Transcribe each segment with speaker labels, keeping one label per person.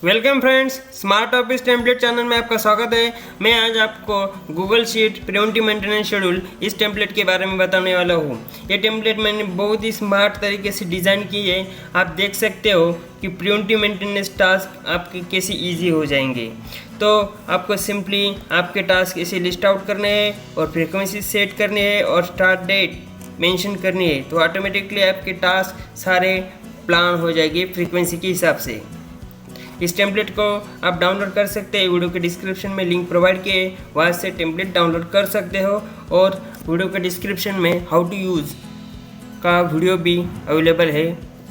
Speaker 1: Welcome friends, smart office template channel में आपका स्वागत है। मैं आज आपको Google sheet preventive maintenance schedule इस टेम्पलेट के बारे में बताने वाला हूँ। ये टेम्पलेट मैंने बहुत ही स्मार्ट तरीके से डिज़ाइन की है। आप देख सकते हो कि प्रिवेंटिव मेंटेनेंस टास्क आपके कैसे इजी हो जाएंगे। तो आपको सिंपली आपके टास्क इसे लिस्ट आउट करने हैं और फ्रीक्वेंसी सेट करनी है और स्टार्ट डेट मेंशन करनी है। तो ऑटोमेटिकली आपके टास्क सारे प्लान हो जाएंगे फ्रीक्वेंसी के हिसाब से। इस टेम्पलेट को आप डाउनलोड कर सकते हैं। वीडियो के डिस्क्रिप्शन में लिंक प्रोवाइड किए, वहाँ से टेम्पलेट डाउनलोड कर सकते हो। और वीडियो के डिस्क्रिप्शन में हाउ टू यूज़ का वीडियो भी अवेलेबल है।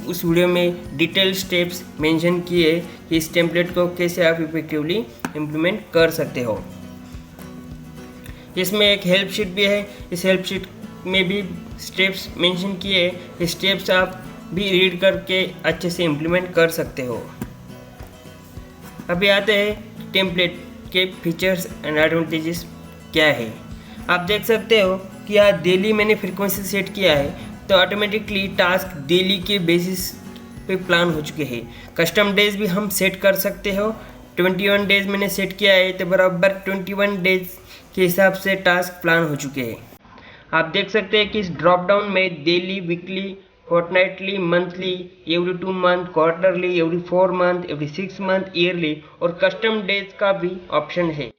Speaker 1: उस वीडियो में डिटेल स्टेप्स मेंशन किए कि इस टेम्पलेट को कैसे आप इफेक्टिवली इम्प्लीमेंट कर सकते हो। इसमें एक हेल्प शीट भी है। इस हेल्प शीट में भी स्टेप्स मेंशन किए। स्टेप्स आप भी रीड करके अच्छे से इम्प्लीमेंट कर सकते हो। अभी आते हैं टेम्पलेट के फीचर्स एंड एडवांटेजेस क्या है। आप देख सकते हो कि यहाँ डेली मैंने फ्रीक्वेंसी सेट किया है, तो ऑटोमेटिकली टास्क डेली के बेसिस पे प्लान हो चुके हैं। कस्टम डेज भी हम सेट कर सकते हो। 21 डेज मैंने सेट किया है, तो बराबर 21 डेज के हिसाब से टास्क प्लान हो चुके हैं। आप देख सकते हैं कि इस ड्रॉप डाउन में daily, weekly, fortnightly, monthly, every 2 month, quarterly, every 4 month, every 6 month, yearly और कस्टम डेज का भी ऑप्शन है।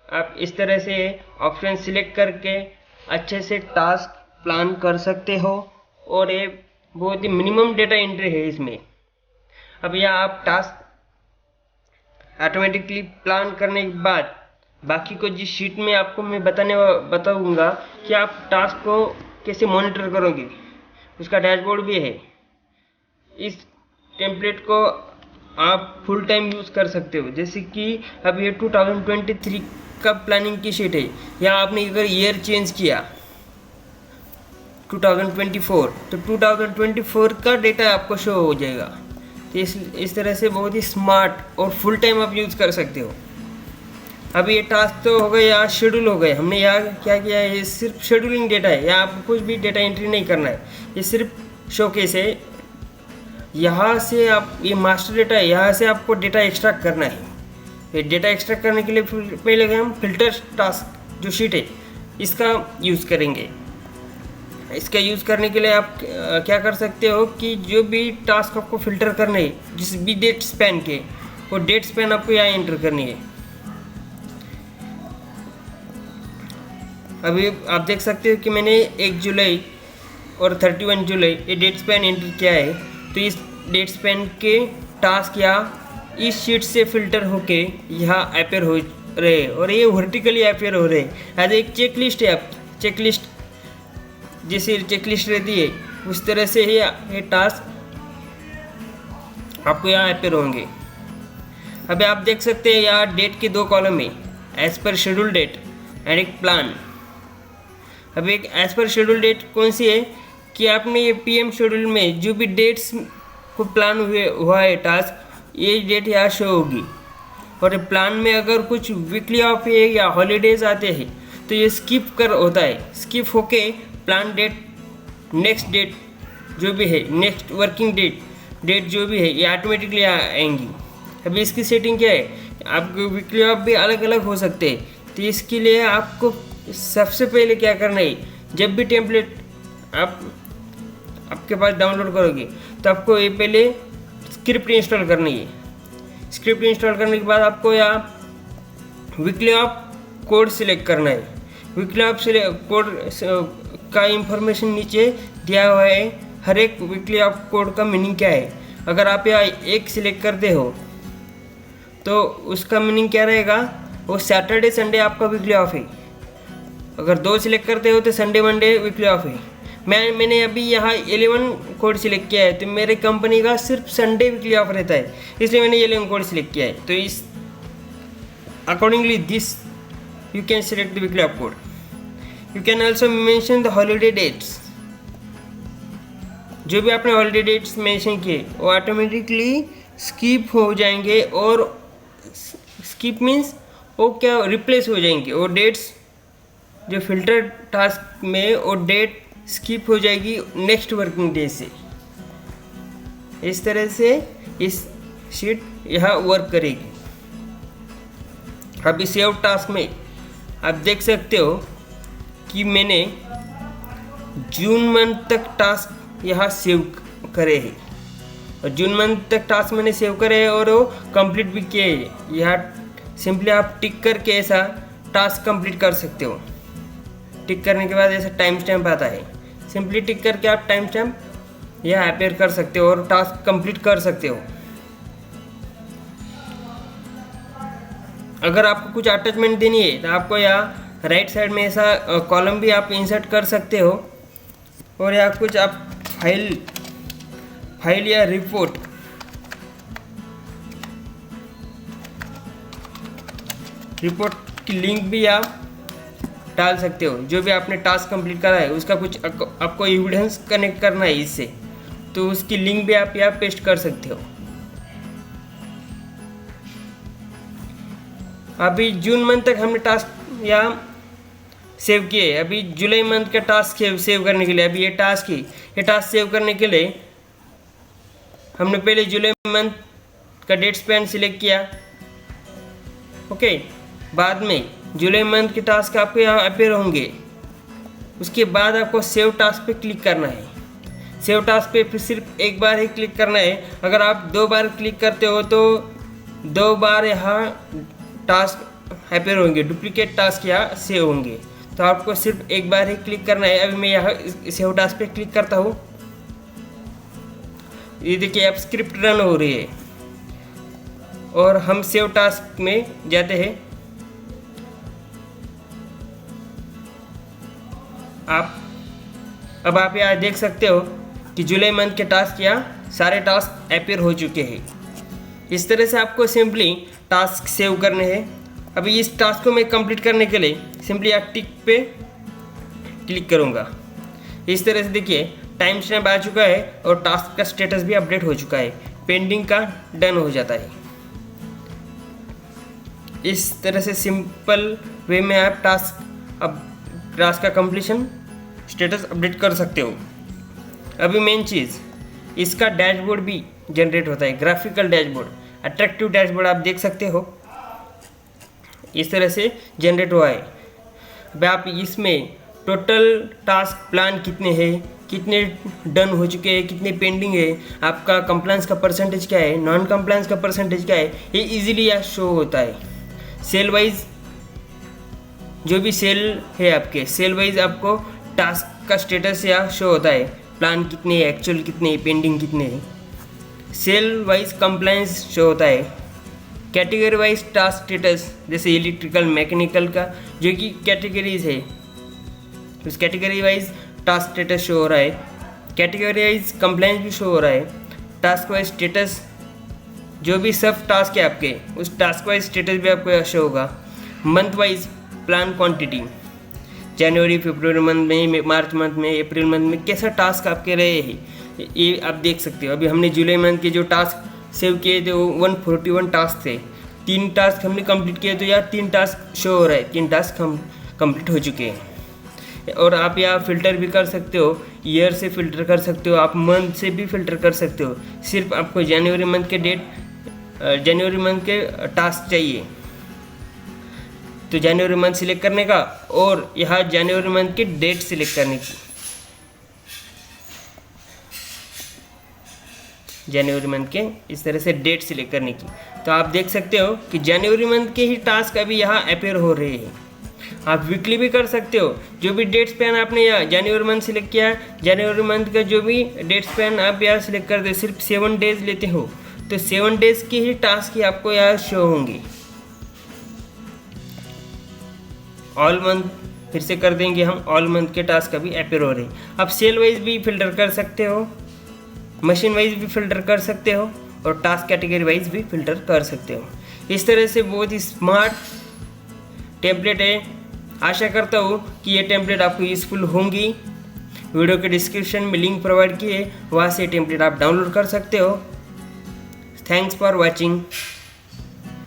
Speaker 1: आप इस तरह से ऑप्शन सिलेक्ट करके अच्छे से टास्क प्लान कर सकते हो। और ये बहुत ही मिनिमम डेटा एंट्री है इसमें। अब यहाँ आप टास्क ऑटोमेटिकली प्लान करने के बाद बाकी को जिस शीट में आपको मैं बताऊंगा कि आप टास्क को कैसे मॉनिटर करोगे, उसका डैशबोर्ड भी है। इस टेम्पलेट को आप फुल टाइम यूज़ कर सकते हो। जैसे कि अब ये 2023 का प्लानिंग की शीट है। यहाँ आपने अगर ईयर चेंज किया 2024, तो 2024 का डेटा आपको शो हो जाएगा। तो इस तरह से बहुत ही स्मार्ट और फुल टाइम आप यूज़ कर सकते हो। अब ये टास्क तो हो गए, यहाँ शेड्यूल हो गए। हमने यहाँ क्या किया है, ये सिर्फ शेड्यूलिंग डेटा है। यहाँ आपको कुछ भी डेटा एंट्री नहीं करना है, ये सिर्फ शोकेस है। यहाँ से आप, ये मास्टर डेटा है, यहाँ से आपको डेटा एक्सट्रैक्ट करना है। ये डेटा एक्सट्रैक्ट करने के लिए पहले हम फिल्टर टास्क जो शीट है इसका यूज़ करेंगे। इसका यूज़ करने के लिए आप क्या कर सकते हो कि जो भी टास्क आपको फिल्टर करने है, जिस भी डेट स्पैन के, वो डेट स्पैन आपको यहाँ एंटर करनी है। अभी आप देख सकते हो कि मैंने 1 जुलाई और 31 जुलाई ये डेट स्पैन एंटर किया है। तो इस डेट स्पैन के टास्क या इस शीट से फिल्टर होके यहाँ अपेयर हो रहे और ये वर्टिकली अपेयर हो रहे एज एक चेक लिस्ट है। आप चेक लिस्ट जैसे चेक लिस्ट रहती है उस तरह से ही ये टास्क आपको यहाँ अपेयर होंगे। अभी आप देख सकते हैं यहाँ डेट के 2 कॉलम है, as per schedule date and एक प्लान। अब एक एज पर शेड्यूल डेट कौन सी है कि आपने ये पीएम शेड्यूल में जो भी डेट्स को प्लान हुआ है टास्क, ये डेट यहाँ शो होगी। और प्लान में अगर कुछ वीकली ऑफ है या हॉलीडेज आते हैं तो ये स्किप कर होता है। स्किप होके प्लान डेट, नेक्स्ट डेट जो भी है, नेक्स्ट वर्किंग डेट जो भी है, ये ऑटोमेटिकली आएंगी। अभी इसकी सेटिंग क्या है, आपको वीकली ऑफ भी अलग अलग हो सकते हैं। तो इसके लिए आपको सबसे पहले क्या करना है, जब भी टेम्पलेट आपके पास डाउनलोड करोगे तो आपको ये पहले स्क्रिप्ट इंस्टॉल करनी है। स्क्रिप्ट इंस्टॉल करने के बाद आपको यहाँ वीकली ऑफ कोड सिलेक्ट करना है। वीकली ऑफ कोड का इंफॉर्मेशन नीचे दिया हुआ है। हर एक वीकली ऑफ कोड का मीनिंग क्या है। अगर आप यहाँ एक सिलेक्ट करते हो तो उसका मीनिंग क्या रहेगा, वो सैटरडे संडे आपका वीकली ऑफ है। अगर 2 सिलेक्ट करते हो तो संडे मंडे वीकली ऑफ है। मैंने अभी यहाँ 11 कोड सिलेक्ट किया है, तो मेरे कंपनी का सिर्फ संडे वीकली ऑफ रहता है, इसलिए मैंने 11 कोड सिलेक्ट किया है। तो इस accordingly this you can select the weekly off code. You can also mention the holiday dates. जो भी आपने हॉलीडे डेट्स मेंशन किए वो ऑटोमेटिकली स्किप हो जाएंगे, और स्किप मीन्स वो क्या रिप्लेस हो जाएंगे। वो डेट्स जो फिल्टर टास्क में वो डेट स्किप हो जाएगी नेक्स्ट वर्किंग डे से। इस तरह से इस शीट यहाँ वर्क करेगी। अभी सेव टास्क में आप देख सकते हो कि मैंने जून मंथ तक टास्क यहाँ सेव करे हैं, और जून मंथ तक टास्क मैंने सेव करे हैं और वो कंप्लीट भी किए हैं। यहाँ सिंपली आप टिक करके ऐसा टास्क कंप्लीट कर सकते हो। टिक करने के बाद ऐसा टाइम स्टैम्प आता है, सिंपली टिक करके आप टाइम स्टैम्प यहाँ अपेयर कर सकते हो और टास्क कंप्लीट कर सकते हो। अगर आपको कुछ अटैचमेंट देनी है तो आपको यहाँ राइट साइड में ऐसा कॉलम भी आप इंसर्ट कर सकते हो, और यहाँ कुछ आप फाइल या रिपोर्ट की लिंक भी आप डाल सकते हो। जो भी आपने टास्क कंप्लीट करा है उसका कुछ आपको एविडेंस कनेक्ट करना है इससे, तो उसकी लिंक भी आप यहाँ पेस्ट कर सकते हो। अभी जून मंथ तक हमने टास्क यहाँ सेव किए। अभी जुलाई मंथ का टास्क सेव करने के लिए अभी ये टास्क सेव करने के लिए हमने पहले जुलाई मंथ का डेट स्पैन सिलेक्ट किया। ओके, बाद में जुलाई मंथ के टास्क आपको यहाँ अपेयर होंगे। उसके बाद आपको सेव टास्क पे क्लिक करना है। सेव टास्क पे फिर सिर्फ एक बार ही क्लिक करना है। अगर आप 2 बार क्लिक करते हो तो 2 बार यहाँ टास्क अपेयर होंगे, डुप्लीकेट टास्क यहाँ सेव होंगे। तो आपको सिर्फ एक बार ही क्लिक करना है। अभी मैं यहाँ सेव टास्क पे क्लिक करता हूँ। ये देखिए अब स्क्रिप्ट रन हो रही है और हम सेव टास्क में जाते हैं। अब आप यहाँ देख सकते हो कि जुलाई मंथ के टास्क यहाँ सारे टास्क अपेयर हो चुके हैं। इस तरह से आपको सिंपली टास्क सेव करने हैं। अभी इस टास्क को मैं कंप्लीट करने के लिए सिंपली यहाँ टिक पे क्लिक करूँगा। इस तरह से देखिए टाइम स्टैम्प आ चुका है और टास्क का स्टेटस भी अपडेट हो चुका है। पेंडिंग का डन हो जाता है। इस तरह से सिंपल वे में आप टास्क का कंप्लीशन स्टेटस अपडेट कर सकते हो। अभी मेन चीज़ इसका डैशबोर्ड भी जनरेट होता है, ग्राफिकल डैशबोर्ड, अट्रैक्टिव डैशबोर्ड आप देख सकते हो। इस तरह से जनरेट हुआ है। अब आप इसमें टोटल टास्क प्लान कितने हैं, कितने डन हो चुके हैं, कितने पेंडिंग है, आपका कंप्लायंस का परसेंटेज क्या है, नॉन कंप्लायंस का परसेंटेज क्या है, ये इजीली यहाँ शो होता है। सेल वाइज जो भी सेल है आपके, सेल वाइज आपको टास्क का स्टेटस यहाँ शो होता है। प्लान कितने है, एक्चुअल कितने है, पेंडिंग कितने हैं। सेल वाइज कंप्लायंस शो होता है। कैटेगरी वाइज टास्क स्टेटस, जैसे इलेक्ट्रिकल मैकेनिकल का जो कि कैटेगरीज है, उस category wise task status show हो रहा है। कैटेगरी वाइज कंप्लायंस भी शो हो रहा है। टास्क वाइज स्टेटस जो भी सब टास्क है आपके, उस टास्क वाइज स्टेटस भी आपको शो होगा। मंथ वाइज प्लान क्वांटिटी, जनवरी फरवरी मंथ में, मार्च मंथ में, अप्रैल मंथ में कैसा टास्क आपके रहे हैं ये आप देख सकते हो। अभी हमने जुलाई मंथ के जो टास्क सेव किए थे वो 141 टास्क थे। 3 टास्क हमने कंप्लीट किए, तो यार 3 टास्क शो हो रहा है, 3 टास्क हम कंप्लीट हो चुके हैं। और आप यहाँ फ़िल्टर भी कर सकते हो, ईयर से फ़िल्टर कर सकते हो, आप मंथ से भी फ़िल्टर कर सकते हो। सिर्फ आपको जनवरी मंथ के टास्क चाहिए तो जनवरी मंथ सिलेक्ट करने का, और यहाँ जनवरी मंथ की डेट सिलेक्ट करने की। जनवरी मंथ के इस तरह से डेट सिलेक्ट करने की। तो आप देख सकते हो कि जनवरी मंथ के ही टास्क अभी यहाँ अपेयर हो रहे हैं। आप वीकली भी कर सकते हो। जो भी डेट स्पैन आपने यहाँ जनवरी मंथ सिलेक्ट किया, जनवरी मंथ का जो भी डेट स्पैन आप यहाँ सिलेक्ट करते हो, सिर्फ 7 डेज लेते हो, तो 7 डेज के ही टास्क ही आपको यहाँ शो होंगे। ऑल मंथ फिर से कर देंगे हम ऑल मंथ के टास्क अभी अपेयर हो रहे हैं। आप सेल वाइज भी फिल्टर कर सकते हो, मशीन वाइज भी फिल्टर कर सकते हो और टास्क कैटेगरी वाइज भी फिल्टर कर सकते हो। इस तरह से बहुत ही स्मार्ट टेम्पलेट है। आशा करता हूँ कि ये टेम्पलेट आपको यूज़फुल होंगी। वीडियो के डिस्क्रिप्शन में लिंक प्रोवाइड किए, वहाँ से टेम्पलेट आप डाउनलोड कर सकते हो। Thanks for watching.